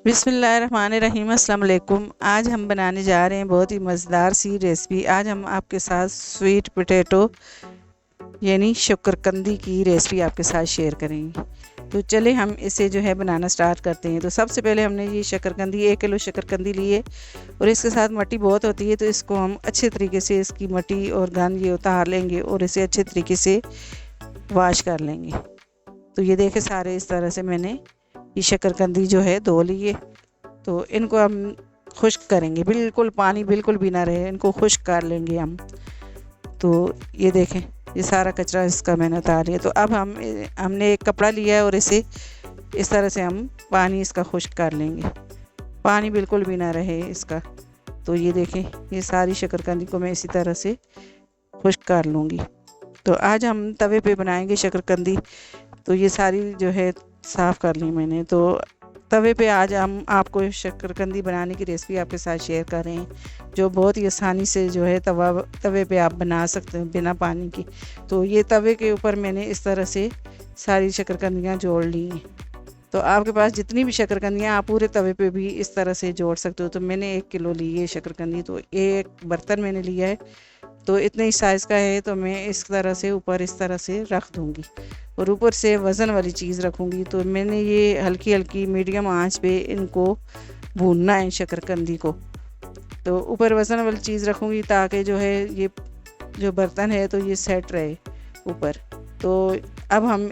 बिस्मिल्लाहिर्रहमानिर्रहीम, अस्सलाम वालेकुम। आज हम बनाने जा रहे हैं बहुत ही मज़ेदार सी रेसिपी। आज हम आपके साथ स्वीट पोटैटो यानी शक्करकंदी की रेसिपी आपके साथ शेयर करेंगे। तो चले हम इसे जो है बनाना स्टार्ट करते हैं। तो सबसे पहले हमने ये शक्करकंदी 1 किलो शक्करकंदी ली है और इसके साथ मट्टी बहुत होती है, तो इसको हम अच्छे तरीके से इसकी मट्टी और गंद ये उतार लेंगे और इसे अच्छे तरीके से वाश कर लेंगे। तो ये देखे सारे इस तरह से मैंने ये शक्करकंदी जो है धो ली है। तो इनको हम खुश्क करेंगे, बिल्कुल पानी बिल्कुल भी ना रहे, इनको खुश्क कर लेंगे हम। तो ये देखें ये सारा कचरा इसका मैंने उतार लिया। तो अब हमने एक कपड़ा लिया है और इसे इस तरह से हम पानी इसका खुश्क कर लेंगे, पानी बिल्कुल भी ना रहे इसका। तो ये देखें ये सारी शक्करकंदी को मैं इसी तरह से खुश्क कर लूँगी। तो आज हम तवे पे बनाएंगे शक्करकंदी। तो ये सारी जो है साफ़ कर ली मैंने। तो तवे पे आज हम आपको शक्करकंदी बनाने की रेसिपी आपके साथ शेयर कर रहे हैं, जो बहुत ही आसानी से जो है तवे पे आप बना सकते हैं बिना पानी की। तो ये तवे के ऊपर मैंने इस तरह से सारी शक्करकंदियाँ जोड़ ली हैं। तो आपके पास जितनी भी शक्करकंदियाँ आप पूरे तवे पे भी इस तरह से जोड़ सकते हो। तो मैंने 1 किलो ली है शक्करकंदी, तो एक बर्तन मैंने लिया है, तो इतने ही साइज़ का है। तो मैं इस तरह से ऊपर इस तरह से रख दूँगी और ऊपर से वज़न वाली चीज़ रखूँगी। तो मैंने ये हल्की हल्की मीडियम आंच पे इनको भूनना है शक्करकंदी को। तो ऊपर वज़न वाली चीज़ रखूँगी ताकि जो है ये जो बर्तन है तो ये सेट रहे ऊपर। तो अब हम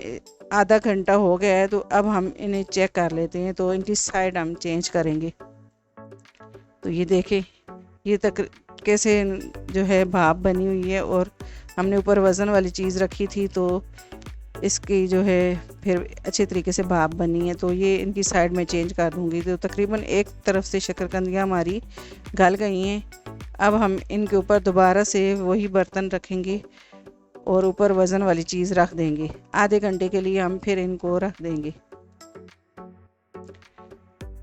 आधा घंटा हो गया है, तो अब हम इन्हें चेक कर लेते हैं। तो इनकी साइड हम चेंज करेंगे। तो ये देखें ये तक कैसे जो है भाप बनी हुई है और हमने ऊपर वज़न वाली चीज़ रखी थी, तो इसकी जो है फिर अच्छे तरीके से भाप बनी है। तो ये इनकी साइड में चेंज कर दूँगी। तो तकरीबन एक तरफ से शक्करकंदियाँ हमारी गल गई हैं। अब हम इनके ऊपर दोबारा से वही बर्तन रखेंगे और ऊपर वज़न वाली चीज़ रख देंगे। आधे घंटे के लिए हम फिर इनको रख देंगे।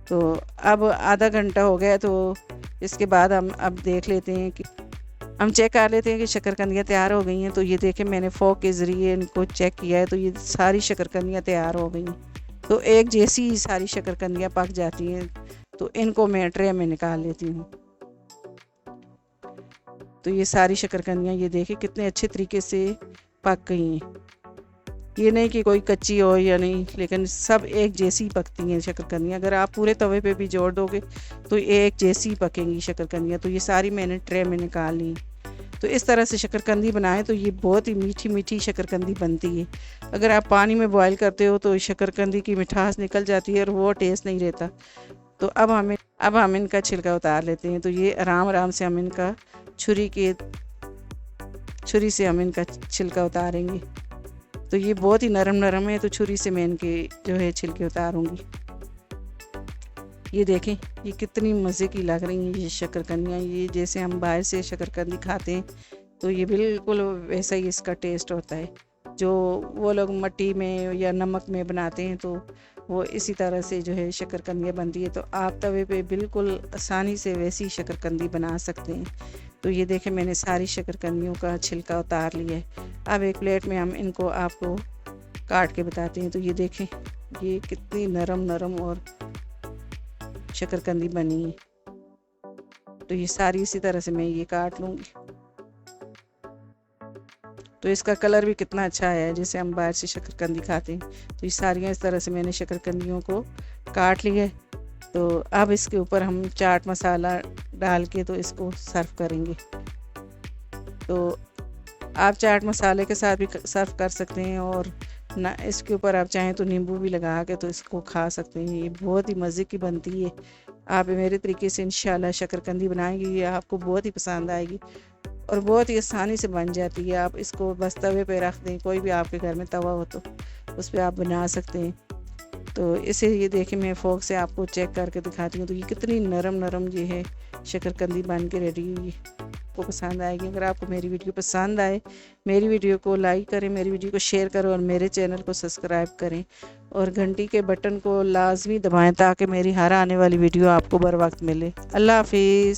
तो अब आधा घंटा हो गया, तो इसके बाद हम अब देख लेते हैं कि हम चेक कर लेते हैं कि शक्करकंदियाँ तैयार हो गई हैं। तो ये देखें मैंने फोक के ज़रिए इनको चेक किया है, तो ये सारी शक्करकंदियाँ तैयार हो गई हैं। तो एक जैसी सारी शक्करकंदियाँ पक जाती हैं। तो इनको मैं ट्रे में निकाल लेती हूँ। तो ये सारी शक्करकंदियाँ ये देखें कितने अच्छे तरीके से पक गई हैं। ये नहीं कि कोई कच्ची हो या नहीं, लेकिन सब एक जैसी पकती हैं शक्करकंदियाँ। अगर आप पूरे तवे पे भी जोड़ दोगे तो एक जैसी पकेंगी शक्करकंदियाँ। तो ये सारी मैंने ट्रे में निकाल ली। तो इस तरह से शक्करकंदी बनाएं तो ये बहुत ही मीठी मीठी शक्करकंदी बनती है। अगर आप पानी में बॉईल करते हो तो शक्करकंदी की मिठास निकल जाती है और वो टेस्ट नहीं रहता। तो अब हम इनका छिलका उतार लेते हैं। तो ये आराम आराम से हम इनका छुरी से हम इनका छिलका उतारेंगे। तो ये बहुत ही नरम नरम है, तो छुरी से मैं इनके जो है छिलके उतारूँगी। ये देखें ये कितनी मज़े की लग रही हैं ये शक्करकंदियाँ। ये जैसे हम बाहर से शक्करकंदी खाते हैं तो ये बिल्कुल वैसा ही इसका टेस्ट होता है। जो वो लोग मिट्टी में या नमक में बनाते हैं तो वो इसी तरह से जो है शक्करकंदियाँ बनती है। तो आप तवे पे बिल्कुल आसानी से वैसी शक्करकंदी बना सकते हैं। तो ये देखें मैंने सारी शक्करकंदियों का छिलका उतार लिया है। अब एक प्लेट में हम इनको आपको काट के बताते हैं। तो ये देखें ये कितनी नरम नरम और शक्करकंदी बनी है। तो ये सारी इसी तरह से मैं ये काट लूँगी। तो इसका कलर भी कितना अच्छा है जैसे हम बाहर से शक्करकंदी खाते हैं। तो ये सारियाँ इस तरह से मैंने शक्करकंदियों को काट लिया है। तो अब इसके ऊपर हम चाट मसाला डाल के तो इसको सर्व करेंगे। तो आप चाट मसाले के साथ भी सर्व कर सकते हैं और ना इसके ऊपर आप चाहें तो नींबू भी लगा के तो इसको खा सकते हैं। ये बहुत ही मज़े की बनती है। आप मेरे तरीके से इंशाल्लाह शक्करकंदी बनाएंगे, ये आपको बहुत ही पसंद आएगी और बहुत ही आसानी से बन जाती है। आप इसको बस तवे पे रख दें, कोई भी आपके घर में तवा हो तो उस पर आप बना सकते हैं। तो इसे ये देखें मैं फोक से आपको चेक करके दिखाती हूँ। तो ये कितनी नरम नरम ये है शक्करकंदी बन के रेडी हुई है। आपको पसंद आएगी। अगर आपको मेरी वीडियो पसंद आए मेरी वीडियो को लाइक करें, मेरी वीडियो को शेयर करें और मेरे चैनल को सब्सक्राइब करें और घंटी के बटन को लाजमी दबाएं ताकि मेरी हर आने वाली वीडियो आपको बर वक्त मिले। अल्लाह हाफिज़।